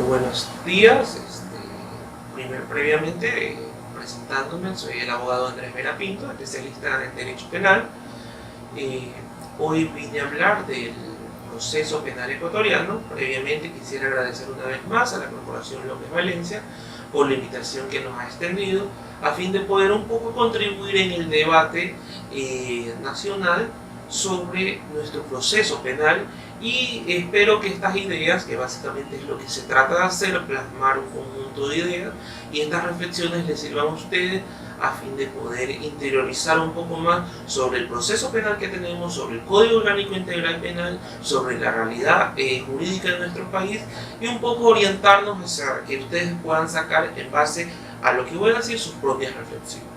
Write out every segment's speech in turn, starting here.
buenos días. Previamente, presentándome, soy el abogado Andrés Vera Pinto, especialista en Derecho Penal. Hoy vine a hablar del proceso penal ecuatoriano. Previamente quisiera agradecer una vez más a la Corporación López Valencia por la invitación que nos ha extendido a fin de poder un poco contribuir en el debate nacional sobre nuestro proceso penal, y espero que estas ideas, que básicamente es lo que se trata de hacer, plasmar un conjunto de ideas, y estas reflexiones les sirvan a ustedes a fin de poder interiorizar un poco más sobre el proceso penal que tenemos, sobre el Código Orgánico Integral Penal, sobre la realidad jurídica de nuestro país, y un poco orientarnos hacia que ustedes puedan sacar en base a lo que voy a decir sus propias reflexiones.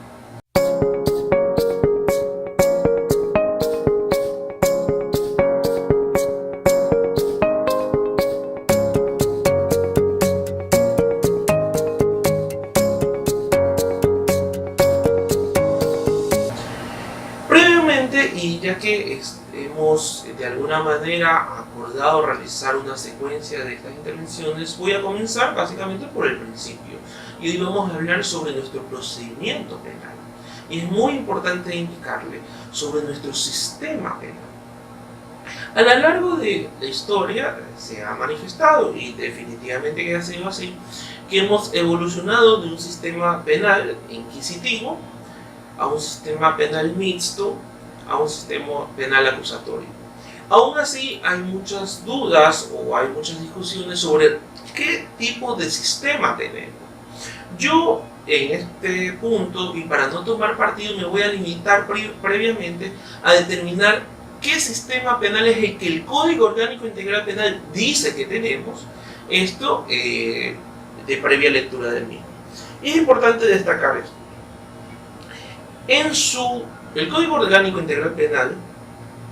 Y ya que hemos de alguna manera acordado realizar una secuencia de estas intervenciones, voy a comenzar básicamente por el principio. Y hoy vamos a hablar sobre nuestro procedimiento penal. Y es muy importante indicarle sobre nuestro sistema penal. A lo largo de la historia se ha manifestado, y definitivamente que ha sido así, que hemos evolucionado de un sistema penal inquisitivo a un sistema penal mixto, a un sistema penal acusatorio. Aún así, hay muchas dudas o hay muchas discusiones sobre qué tipo de sistema tenemos. Yo, en este punto, y para no tomar partido, me voy a limitar previamente a determinar qué sistema penal es el que el Código Orgánico Integral Penal dice que tenemos, esto de previa lectura del mismo. Es importante destacar esto. El Código Orgánico Integral Penal,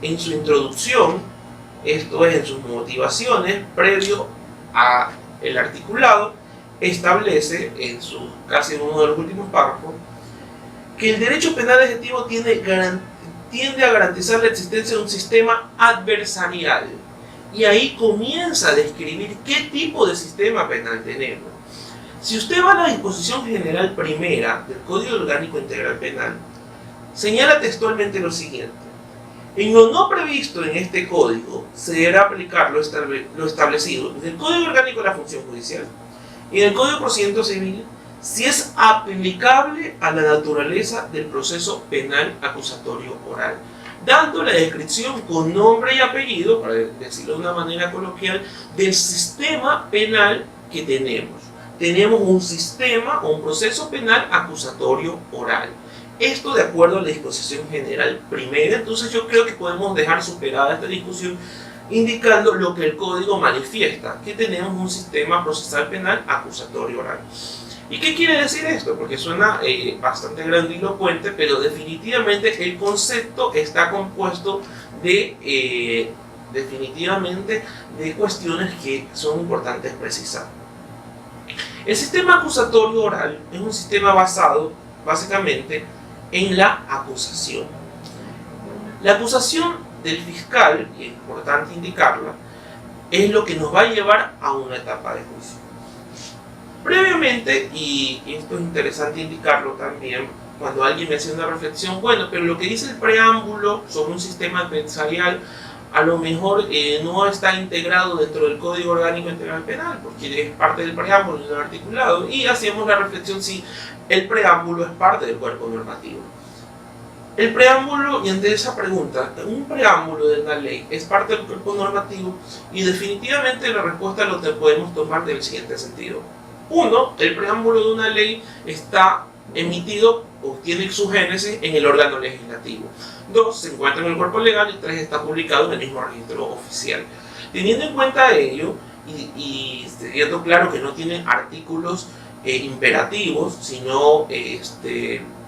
en su introducción, esto es, en sus motivaciones, previo al articulado, establece, en casi uno de los últimos párrafos, que el derecho penal ejecutivo tiende a garantizar la existencia de un sistema adversarial. Y ahí comienza a describir qué tipo de sistema penal tenemos. Si usted va a la disposición general primera del Código Orgánico Integral Penal, señala textualmente lo siguiente: en lo no previsto en este código se deberá aplicar lo establecido en el Código Orgánico de la Función Judicial y en el Código de Procedimiento Civil, si es aplicable a la naturaleza del proceso penal acusatorio oral, dando la descripción con nombre y apellido, para decirlo de una manera coloquial, del sistema penal que tenemos. Tenemos un sistema o un proceso penal acusatorio oral. Esto de acuerdo a la disposición general primera. Entonces yo creo que podemos dejar superada esta discusión indicando lo que el código manifiesta, que tenemos un sistema procesal penal acusatorio oral. ¿Y qué quiere decir esto? Porque suena bastante grandilocuente, pero definitivamente el concepto está compuesto de cuestiones que son importantes precisar. El sistema acusatorio oral es un sistema basado básicamente en la acusación. La acusación del fiscal, y es importante indicarla, es lo que nos va a llevar a una etapa de juicio. Previamente, y esto es interesante indicarlo también, cuando alguien me hace una reflexión, bueno, pero lo que dice el preámbulo sobre un sistema adversarial a lo mejor no está integrado dentro del Código Orgánico Integral Penal, porque es parte del preámbulo y del articulado, y hacíamos la reflexión si el preámbulo es parte del cuerpo normativo. El preámbulo, y ante esa pregunta, un preámbulo de una ley es parte del cuerpo normativo, y definitivamente la respuesta lo podemos tomar del siguiente sentido. 1. El preámbulo de una ley está emitido o tiene su génesis en el órgano legislativo. 2. Se encuentra en el cuerpo legal, y 3. Está publicado en el mismo registro oficial. Teniendo en cuenta ello, y teniendo claro que no tiene artículos imperativos, sino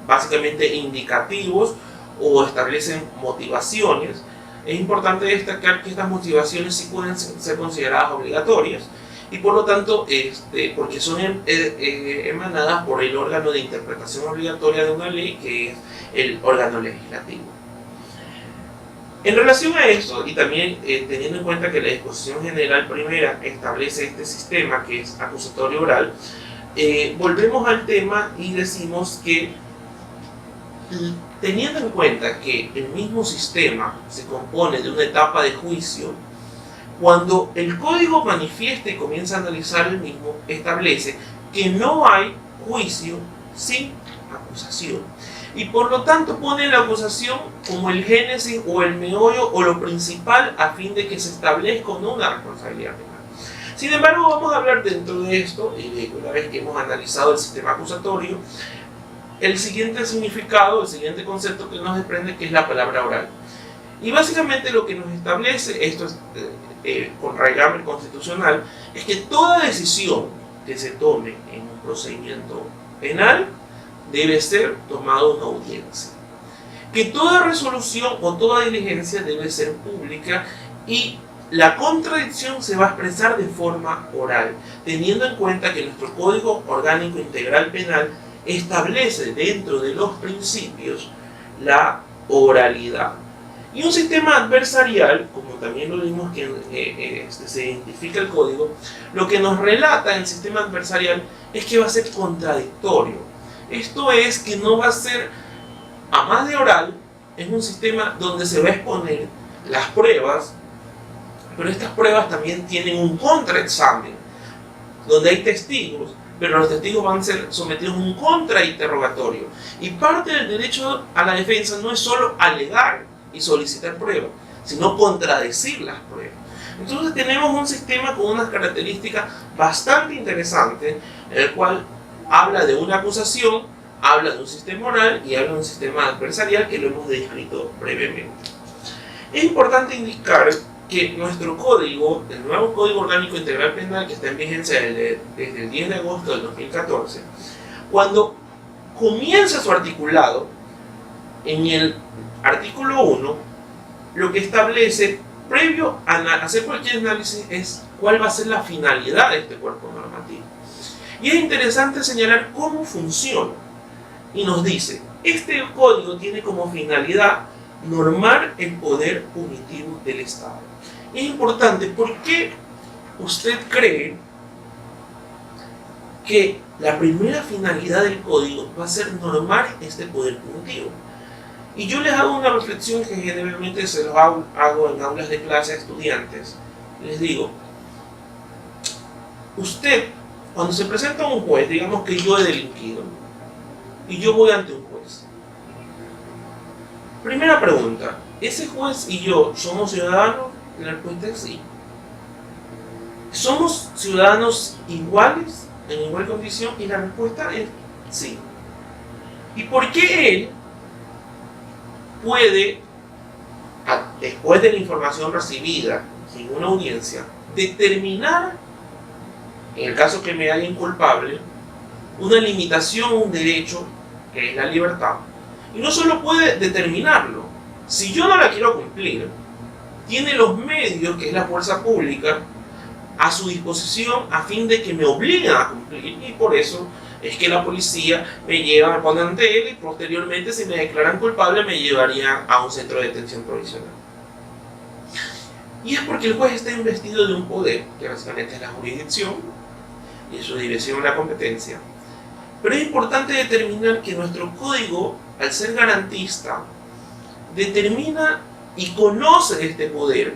básicamente indicativos o establecen motivaciones, es importante destacar que estas motivaciones sí pueden ser consideradas obligatorias, y por lo tanto, porque son emanadas por el órgano de interpretación obligatoria de una ley, que es el órgano legislativo. En relación a esto, y también teniendo en cuenta que la disposición general primera establece este sistema que es acusatorio oral, volvemos al tema y decimos que, teniendo en cuenta que el mismo sistema se compone de una etapa de juicio, cuando el código manifiesta y comienza a analizar el mismo, establece que no hay juicio sin acusación. Y por lo tanto pone la acusación como el génesis o el meollo o lo principal a fin de que se establezca o no una responsabilidad penal. Sin embargo, vamos a hablar dentro de esto, y una vez que hemos analizado el sistema acusatorio, el siguiente significado, el siguiente concepto que nos desprende, que es la palabra oral. Y básicamente lo que nos establece, esto es con raigambre constitucional, es que toda decisión que se tome en un procedimiento penal debe ser tomada una audiencia. Que toda resolución o toda diligencia debe ser pública y la contradicción se va a expresar de forma oral, teniendo en cuenta que nuestro Código Orgánico Integral Penal establece dentro de los principios la oralidad. Y un sistema adversarial, como también lo vimos que se identifica el código, lo que nos relata el sistema adversarial es que va a ser contradictorio. Esto es que no va a ser, a más de oral, es un sistema donde se va a exponer las pruebas, pero estas pruebas también tienen un contraexamen, donde hay testigos, pero los testigos van a ser sometidos a un contrainterrogatorio. Y parte del derecho a la defensa no es solo alegar y solicitar pruebas, sino contradecir las pruebas. Entonces tenemos un sistema con unas características bastante interesantes, en el cual habla de una acusación, habla de un sistema oral y habla de un sistema adversarial que lo hemos descrito brevemente. Es importante indicar que nuestro código, el nuevo Código Orgánico Integral Penal, que está en vigencia desde el 10 de agosto del 2014, cuando comienza su articulado, en el artículo 1, lo que establece, previo a hacer cualquier análisis, es cuál va a ser la finalidad de este cuerpo normativo. Y es interesante señalar cómo funciona. Y nos dice, este código tiene como finalidad normar el poder punitivo del Estado. Es importante, ¿por qué usted cree que la primera finalidad del código va a ser normar este poder punitivo? Y yo les hago una reflexión que generalmente se los hago en aulas de clase a estudiantes. Les digo, usted, cuando se presenta a un juez, digamos que yo he delinquido, y yo voy ante un juez. Primera pregunta, ¿ese juez y yo somos ciudadanos? La respuesta es sí. ¿Somos ciudadanos iguales, en igual condición? Y la respuesta es sí. ¿Y por qué él puede, después de la información recibida, sin una audiencia, determinar, en el caso que me haga culpable, una limitación, un derecho, que es la libertad? Y no solo puede determinarlo, si yo no la quiero cumplir, tiene los medios, que es la fuerza pública, a su disposición a fin de que me obliguen a cumplir, y por eso es que la policía me lleva, me pone ante él y posteriormente, si me declaran culpable, me llevarían a un centro de detención provisional. Y es porque el juez está investido de un poder, que básicamente es la jurisdicción, y su división de la competencia. Pero es importante determinar que nuestro código, al ser garantista, determina y conoce este poder,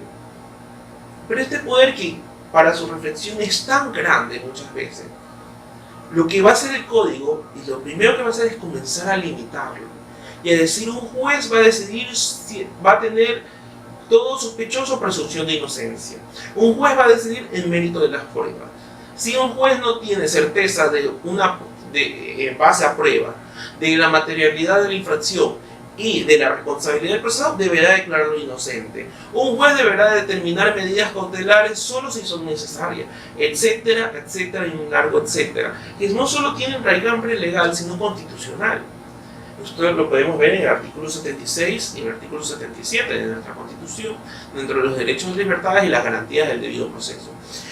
pero este poder que para su reflexión es tan grande muchas veces, lo que va a hacer el código, y lo primero que va a hacer es comenzar a limitarlo, y a decir, un juez va a decidir si va a tener todo sospechoso presunción de inocencia. Un juez va a decidir el mérito de las pruebas. Si un juez no tiene certeza en base a pruebas de la materialidad de la infracción y de la responsabilidad del procesado, deberá declararlo inocente. Un juez deberá determinar medidas cautelares solo si son necesarias, etcétera, etcétera, y un largo etcétera, que no solo tienen raigambre legal, sino constitucional. Esto lo podemos ver en el artículo 76 y en el artículo 77 de nuestra Constitución, dentro de los derechos, libertades y las garantías del debido proceso.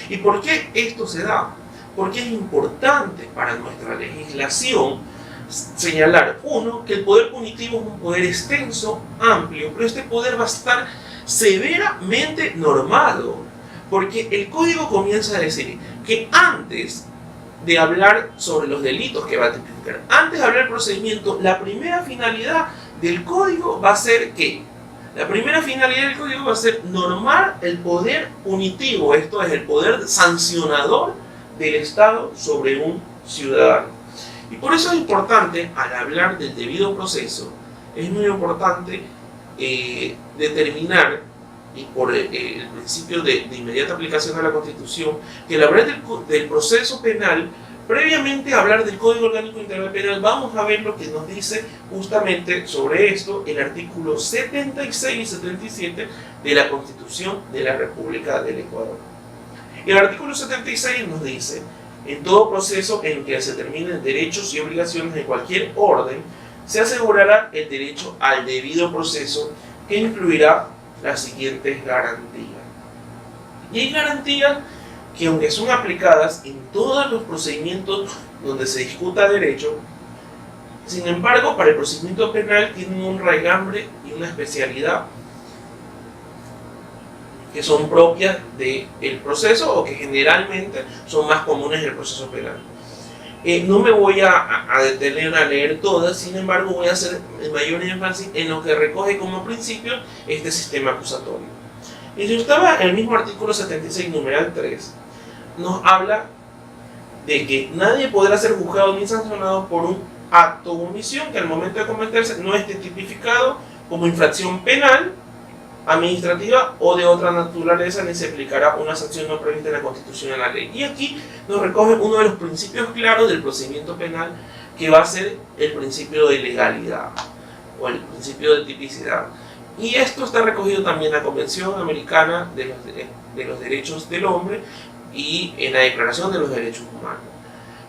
¿Y por qué esto se da? Porque es importante para nuestra legislación señalar, uno, que el poder punitivo es un poder extenso, amplio, pero este poder va a estar severamente normado, porque el código comienza a decir que antes de hablar sobre los delitos que va a tipificar, antes de hablar del procedimiento, la primera finalidad del código va a ser ¿qué? La primera finalidad del código va a ser normar el poder punitivo, esto es el poder sancionador del Estado sobre un ciudadano. Y por eso es importante, al hablar del debido proceso, es muy importante determinar, y por el principio de inmediata aplicación de la Constitución, que al hablar del proceso penal, previamente a hablar del Código Orgánico Integral Penal, vamos a ver lo que nos dice justamente sobre esto el artículo 76 y 77 de la Constitución de la República del Ecuador. El artículo 76 nos dice: en todo proceso en que se determinen derechos y obligaciones de cualquier orden, se asegurará el derecho al debido proceso, que incluirá las siguientes garantías. Y hay garantías que, aunque son aplicadas en todos los procedimientos donde se discuta derecho, sin embargo, para el procedimiento penal tienen un raigambre y una especialidad que son propias del proceso o que generalmente son más comunes en el proceso penal. No me voy a detener a leer todas, sin embargo voy a hacer el mayor énfasis en lo que recoge como principio este sistema acusatorio. Y si estaba en el mismo artículo 76, numeral 3, nos habla de que nadie podrá ser juzgado ni sancionado por un acto o omisión que al momento de cometerse no esté tipificado como infracción penal, administrativa o de otra naturaleza, ni se aplicará una sanción no prevista en la Constitución o en la ley. Y aquí nos recoge uno de los principios claros del procedimiento penal, que va a ser el principio de legalidad o el principio de tipicidad. Y esto está recogido también en la Convención Americana de los Derechos del Hombre y en la Declaración de los Derechos Humanos.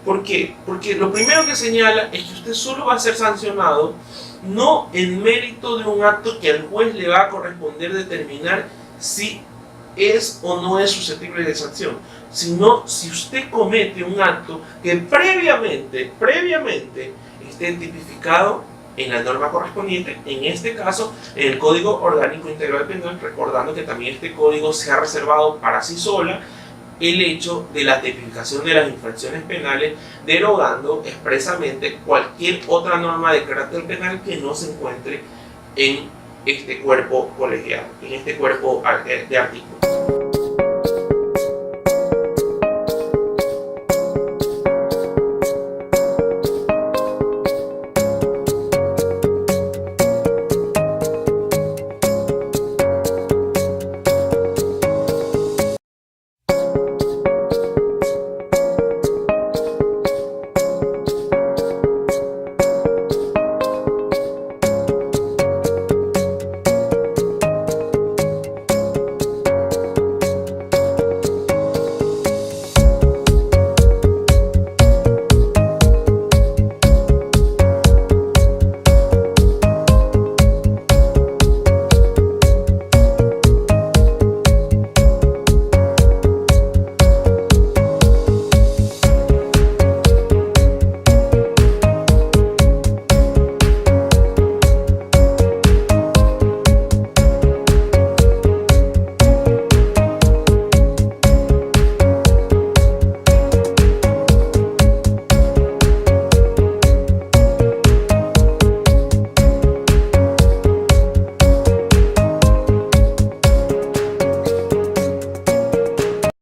¿Por qué? Porque lo primero que señala es que usted solo va a ser sancionado no en mérito de un acto que al juez le va a corresponder determinar si es o no es susceptible de sanción, sino si usted comete un acto que previamente esté tipificado en la norma correspondiente, en este caso en el Código Orgánico Integral Penal, recordando que también este código se ha reservado para sí sola el hecho de la tipificación de las infracciones penales, derogando expresamente cualquier otra norma de carácter penal que no se encuentre en este cuerpo colegiado, en este cuerpo de artículos.